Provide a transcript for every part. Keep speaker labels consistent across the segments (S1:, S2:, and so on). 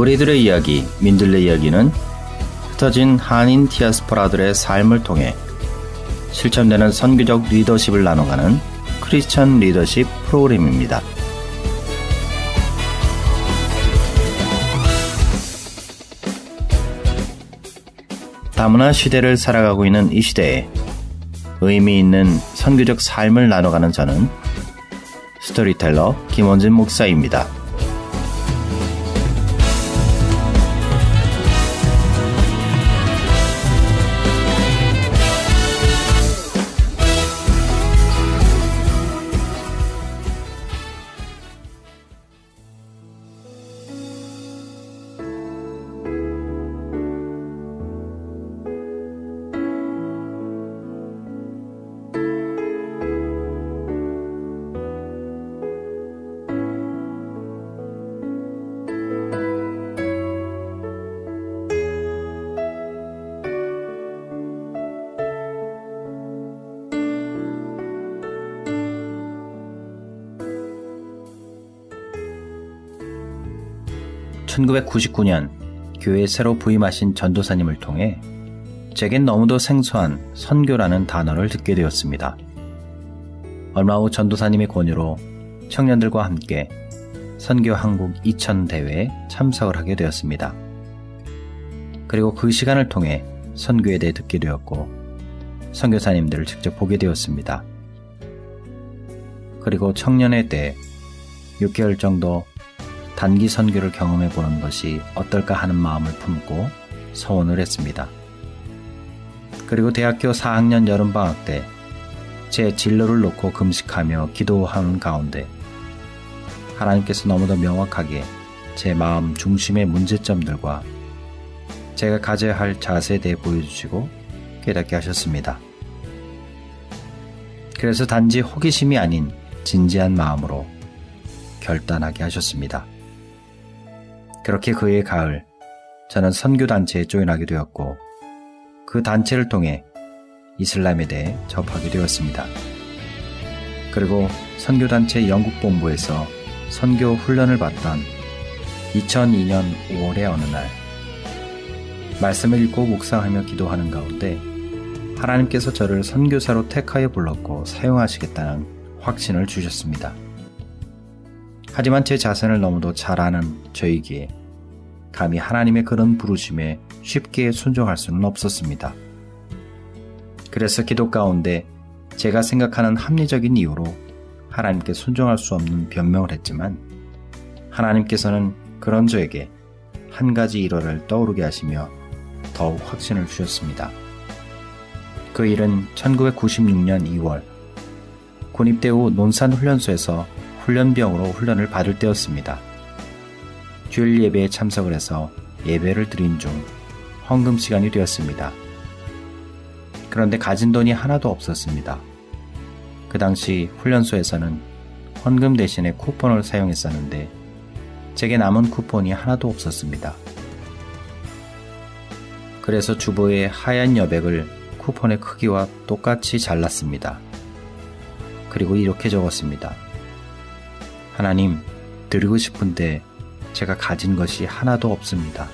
S1: 우리들의 이야기, 민들레 이야기는 흩어진 한인 디아스포라들의 삶을 통해 실천되는 선교적 리더십을 나눠가는 크리스천 리더십 프로그램입니다. 다문화 시대를 살아가고 있는 이 시대에 의미 있는 선교적 삶을 나눠가는 저는 스토리텔러 김원진 목사입니다. (1999년) 교회에 새로 부임하신 전도사님을 통해 제겐 너무도 생소한 선교라는 단어를 듣게 되었습니다. 얼마 후 전도사님의 권유로 청년들과 함께 선교 한국 2000 대회에 참석을 하게 되었습니다. 그리고 그 시간을 통해 선교에 대해 듣게 되었고 선교사님들을 직접 보게 되었습니다. 그리고 청년회 때 6개월 정도 단기 선교를 경험해보는 것이 어떨까 하는 마음을 품고 서원을 했습니다. 그리고 대학교 4학년 여름방학 때 제 진로를 놓고 금식하며 기도하는 가운데 하나님께서 너무도 명확하게 제 마음 중심의 문제점들과 제가 가져야 할 자세에 대해 보여주시고 깨닫게 하셨습니다. 그래서 단지 호기심이 아닌 진지한 마음으로 결단하게 하셨습니다. 그렇게 그해 가을 저는 선교단체에 조인하게 되었고 그 단체를 통해 이슬람에 대해 접하게 되었습니다. 그리고 선교단체 영국본부에서 선교 훈련을 받던 2002년 5월의 어느 날 말씀을 읽고 묵상하며 기도하는 가운데 하나님께서 저를 선교사로 택하여 불렀고 사용하시겠다는 확신을 주셨습니다. 하지만 제 자신을 너무도 잘 아는 저이기에 감히 하나님의 그런 부르심에 쉽게 순종할 수는 없었습니다. 그래서 기도 가운데 제가 생각하는 합리적인 이유로 하나님께 순종할 수 없는 변명을 했지만 하나님께서는 그런 저에게 한 가지 일화를 떠오르게 하시며 더욱 확신을 주셨습니다. 그 일은 1996년 2월 군입대 후 논산훈련소에서 훈련병으로 훈련을 받을 때였습니다. 주일 예배에 참석을 해서 예배를 드린 중 헌금 시간이 되었습니다. 그런데 가진 돈이 하나도 없었습니다. 그 당시 훈련소에서는 헌금 대신에 쿠폰을 사용했었는데 제게 남은 쿠폰이 하나도 없었습니다. 그래서 주보에 하얀 여백을 쿠폰의 크기와 똑같이 잘랐습니다. 그리고 이렇게 적었습니다. 하나님, 드리고 싶은데 제가 가진 것이 하나도 없습니다.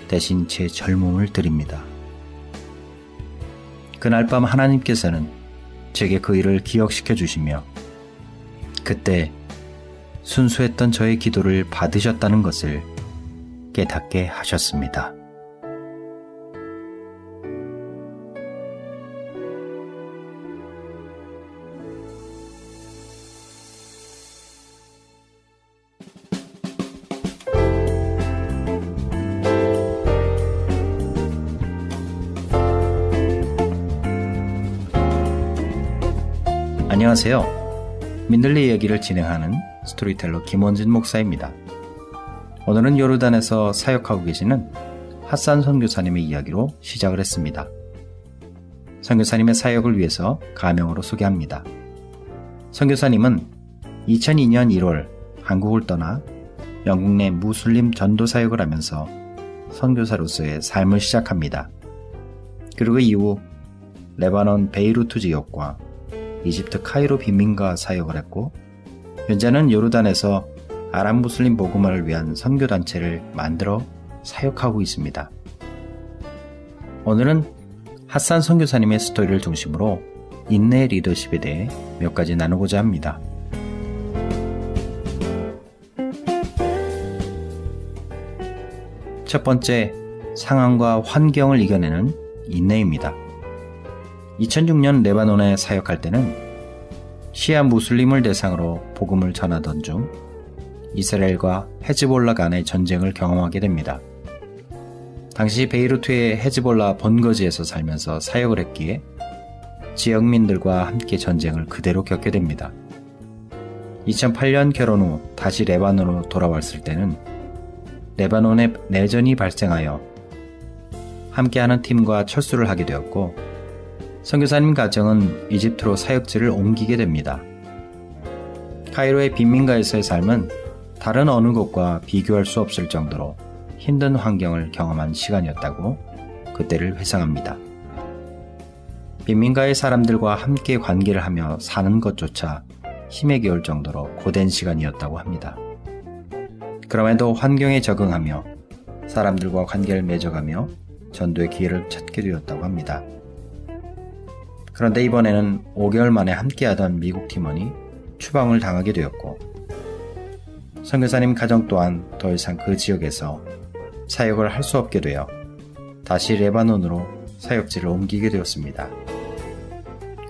S1: 대신 제 젊음을 드립니다. 그날 밤 하나님께서는 제게 그 일을 기억시켜 주시며 그때 순수했던 저의 기도를 받으셨다는 것을 깨닫게 하셨습니다. 안녕하세요. 민들레 이야기를 진행하는 스토리텔러 김원진 목사입니다. 오늘은 요르단에서 사역하고 계시는 핫산 선교사님의 이야기로 시작을 했습니다. 선교사님의 사역을 위해서 가명으로 소개합니다. 선교사님은 2002년 1월 한국을 떠나 영국 내 무슬림 전도 사역을 하면서 선교사로서의 삶을 시작합니다. 그리고 이후 레바논 베이루트 지역과 이집트 카이로 빈민가 사역을 했고, 현재는 요르단에서 아랍 무슬림 복음화를 위한 선교단체를 만들어 사역하고 있습니다. 오늘은 핫산 선교사님의 스토리를 중심으로 인내의 리더십에 대해 몇 가지 나누고자 합니다. 첫 번째, 상황과 환경을 이겨내는 인내입니다. 2006년 레바논에 사역할 때는 시아 무슬림을 대상으로 복음을 전하던 중 이스라엘과 헤즈볼라 간의 전쟁을 경험하게 됩니다. 당시 베이루트의 헤즈볼라 본거지에서 살면서 사역을 했기에 지역민들과 함께 전쟁을 그대로 겪게 됩니다. 2008년 결혼 후 다시 레바논으로 돌아왔을 때는 레바논에 내전이 발생하여 함께하는 팀과 철수를 하게 되었고, 선교사님 가정은 이집트로 사역지를 옮기게 됩니다. 카이로의 빈민가에서의 삶은 다른 어느 곳과 비교할 수 없을 정도로 힘든 환경을 경험한 시간이었다고 그때를 회상합니다. 빈민가의 사람들과 함께 관계를 하며 사는 것조차 힘에 겨울 정도로 고된 시간이었다고 합니다. 그럼에도 환경에 적응하며 사람들과 관계를 맺어가며 전도의 기회를 찾게 되었다고 합니다. 그런데 이번에는 5개월 만에 함께하던 미국 팀원이 추방을 당하게 되었고, 선교사님 가정 또한 더 이상 그 지역에서 사역을 할 수 없게 되어 다시 레바논으로 사역지를 옮기게 되었습니다.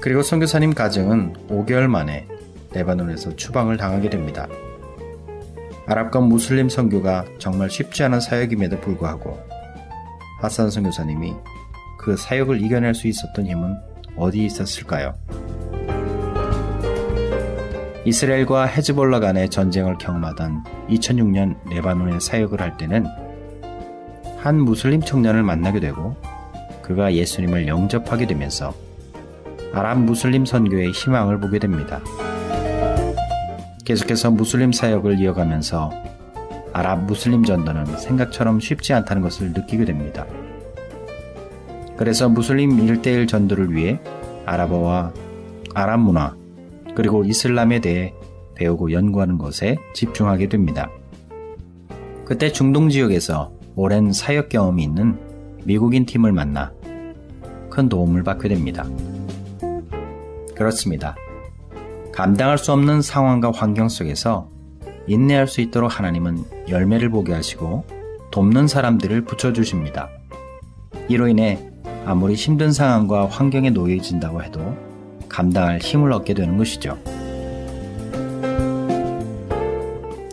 S1: 그리고 선교사님 가정은 5개월 만에 레바논에서 추방을 당하게 됩니다. 아랍과 무슬림 선교가 정말 쉽지 않은 사역임에도 불구하고 핫산 선교사님이 그 사역을 이겨낼 수 있었던 힘은 어디에 있었을까요? 이스라엘과 헤즈볼라 간의 전쟁을 경험하던 2006년 레바논에 사역을 할 때는 한 무슬림 청년을 만나게 되고, 그가 예수님을 영접하게 되면서 아랍 무슬림 선교의 희망을 보게 됩니다. 계속해서 무슬림 사역을 이어가면서 아랍 무슬림 전도는 생각처럼 쉽지 않다는 것을 느끼게 됩니다. 그래서 무슬림 1:1 전도를 위해 아랍어와 아랍 문화, 그리고 이슬람에 대해 배우고 연구하는 것에 집중하게 됩니다. 그때 중동 지역에서 오랜 사역 경험이 있는 미국인 팀을 만나 큰 도움을 받게 됩니다. 그렇습니다. 감당할 수 없는 상황과 환경 속에서 인내할 수 있도록 하나님은 열매를 보게 하시고 돕는 사람들을 붙여주십니다. 이로 인해 아무리 힘든 상황과 환경에 놓여진다고 해도 감당할 힘을 얻게 되는 것이죠.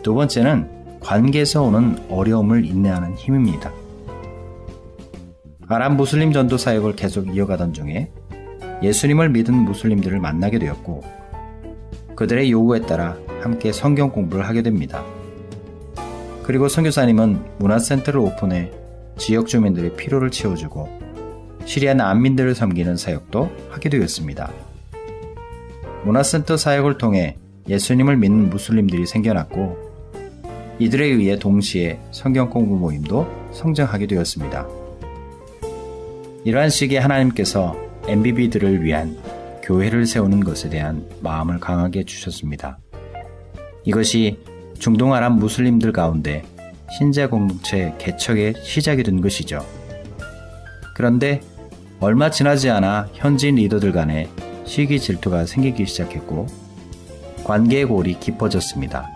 S1: 두 번째는 관계에서 오는 어려움을 인내하는 힘입니다. 아랍 무슬림 전도 사역을 계속 이어가던 중에 예수님을 믿은 무슬림들을 만나게 되었고, 그들의 요구에 따라 함께 성경 공부를 하게 됩니다. 그리고 선교사님은 문화센터를 오픈해 지역 주민들의 필요를 채워주고 시리아 난민들을 섬기는 사역도 하게 되었습니다. 문화센터 사역을 통해 예수님을 믿는 무슬림들이 생겨났고, 이들에 의해 동시에 성경 공부 모임도 성장하게 되었습니다. 이러한 시기에 하나님께서 MBB들을 위한 교회를 세우는 것에 대한 마음을 강하게 주셨습니다. 이것이 중동 아랍 무슬림들 가운데 신자 공동체 개척의 시작이 된 것이죠. 그런데 얼마 지나지 않아 현지인 리더들 간에 시기 질투가 생기기 시작했고, 관계의 골이 깊어졌습니다.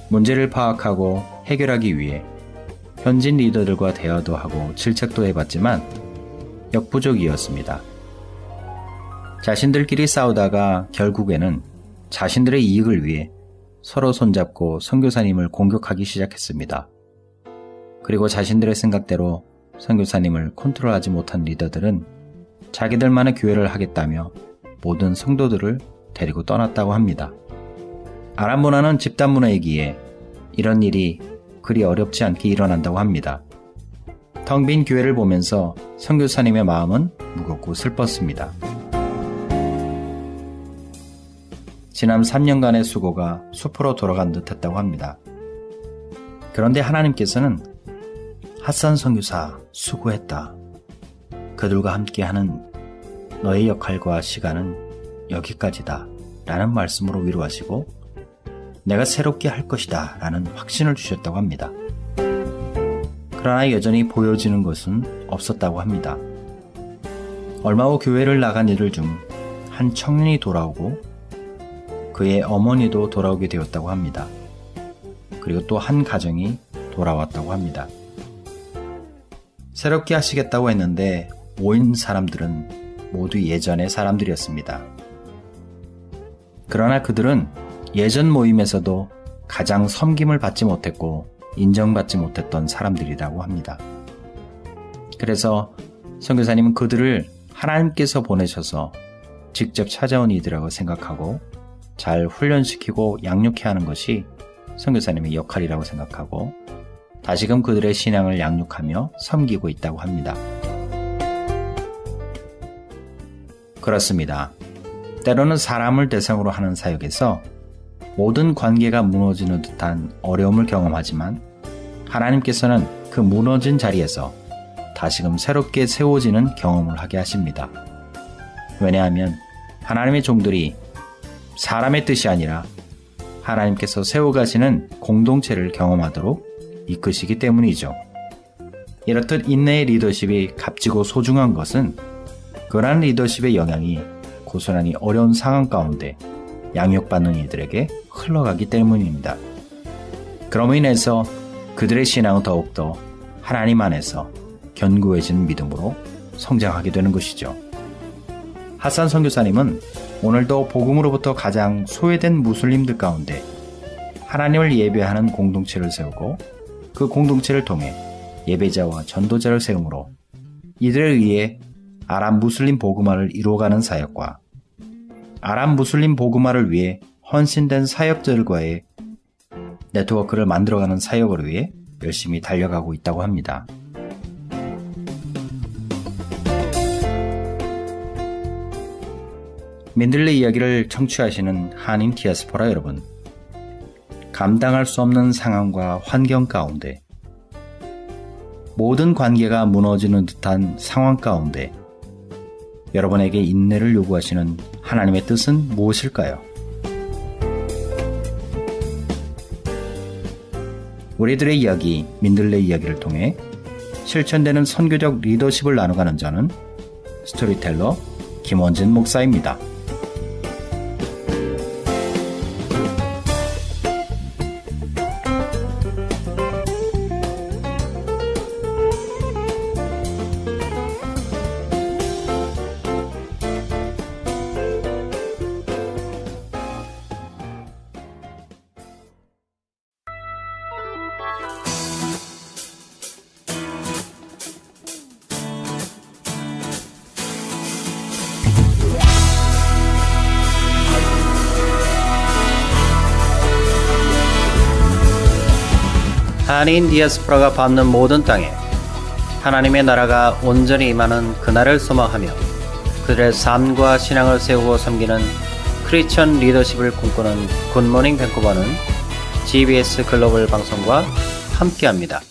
S1: 문제를 파악하고 해결하기 위해 현지인 리더들과 대화도 하고 질책도 해봤지만 역부족이었습니다. 자신들끼리 싸우다가 결국에는 자신들의 이익을 위해 서로 손잡고 선교사님을 공격하기 시작했습니다. 그리고 자신들의 생각대로 선교사님을 컨트롤하지 못한 리더들은 자기들만의 교회를 하겠다며 모든 성도들을 데리고 떠났다고 합니다. 아랍 문화는 집단 문화이기에 이런 일이 그리 어렵지 않게 일어난다고 합니다. 텅 빈 교회를 보면서 선교사님의 마음은 무겁고 슬펐습니다. 지난 3년간의 수고가 숲으로 돌아간 듯 했다고 합니다. 그런데 하나님께서는 핫산 선교사 수고했다. 그들과 함께하는 너의 역할과 시간은 여기까지다 라는 말씀으로 위로하시고 내가 새롭게 할 것이다 라는 확신을 주셨다고 합니다. 그러나 여전히 보여지는 것은 없었다고 합니다. 얼마 후 교회를 나간 이들 중 한 청년이 돌아오고 그의 어머니도 돌아오게 되었다고 합니다. 그리고 또 한 가정이 돌아왔다고 합니다. 새롭게 하시겠다고 했는데 모인 사람들은 모두 예전의 사람들이었습니다. 그러나 그들은 예전 모임에서도 가장 섬김을 받지 못했고 인정받지 못했던 사람들이라고 합니다. 그래서 선교사님은 그들을 하나님께서 보내셔서 직접 찾아온 이들이라고 생각하고 잘 훈련시키고 양육해야 하는 것이 선교사님의 역할이라고 생각하고 다시금 그들의 신앙을 양육하며 섬기고 있다고 합니다. 그렇습니다. 때로는 사람을 대상으로 하는 사역에서 모든 관계가 무너지는 듯한 어려움을 경험하지만 하나님께서는 그 무너진 자리에서 다시금 새롭게 세워지는 경험을 하게 하십니다. 왜냐하면 하나님의 종들이 사람의 뜻이 아니라 하나님께서 세워가시는 공동체를 경험하도록 이끄시기 때문이죠. 이렇듯 인내의 리더십이 값지고 소중한 것은 그러한 리더십의 영향이 고스란히 어려운 상황 가운데 양육받는 이들에게 흘러가기 때문입니다. 그럼으로 인해서 그들의 신앙은 더욱더 하나님 안에서 견고해진 믿음으로 성장하게 되는 것이죠. 핫산 선교사님은 오늘도 복음으로부터 가장 소외된 무슬림들 가운데 하나님을 예배하는 공동체를 세우고 그 공동체를 통해 예배자와 전도자를 세움으로 이들에 의해 아랍 무슬림 복음화를 이루어가는 사역과 아랍 무슬림 복음화를 위해 헌신된 사역자들과의 네트워크를 만들어가는 사역을 위해 열심히 달려가고 있다고 합니다. 민들레 이야기를 청취하시는 한인 디아스포라 여러분, 감당할 수 없는 상황과 환경 가운데 모든 관계가 무너지는 듯한 상황 가운데 여러분에게 인내를 요구하시는 하나님의 뜻은 무엇일까요? 우리들의 이야기, 민들레 이야기를 통해 실천되는 선교적 리더십을 나눠가는 저는 스토리텔러 김원진 목사입니다. 한인 디아스포라가 밟는 모든 땅에 하나님의 나라가 온전히 임하는 그날을 소망하며 그들의 삶과 신앙을 세우고 섬기는 크리스천 리더십을 꿈꾸는 굿모닝 밴쿠버는 GBS 글로벌 방송과 함께합니다.